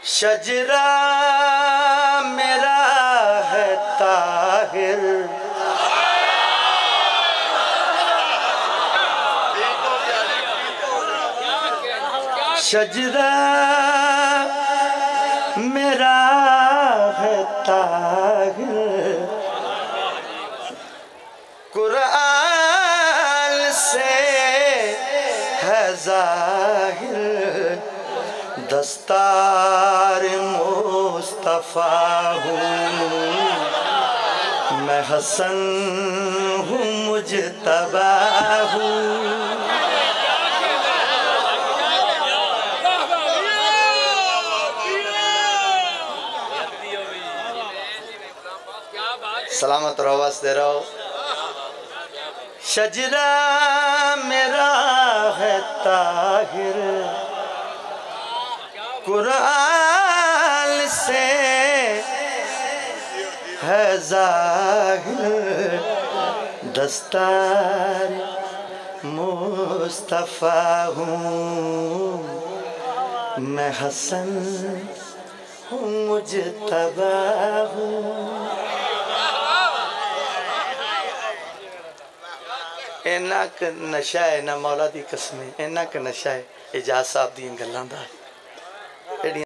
शजरा मेरा है ताहिर, शजरा मेरा है ताहिर, कुरान से है ज़ाहिर, दस्तार मुस्तफ़ा हूँ मैं, हसन हूँ मुजतबा हूँ। सलामत रहो, वस्ते रहो। शजरा मेरा है ताहिर, कुरान से है ज़ाहिर, दस्तार मुस्तफ़ा हूँ मैं, हसन हूँ मुजतबा हूँ। इन्ना क नशा है ना मौला दी कसमें, इन्ना क नशा है एजाज साहब दी गल्लां दा।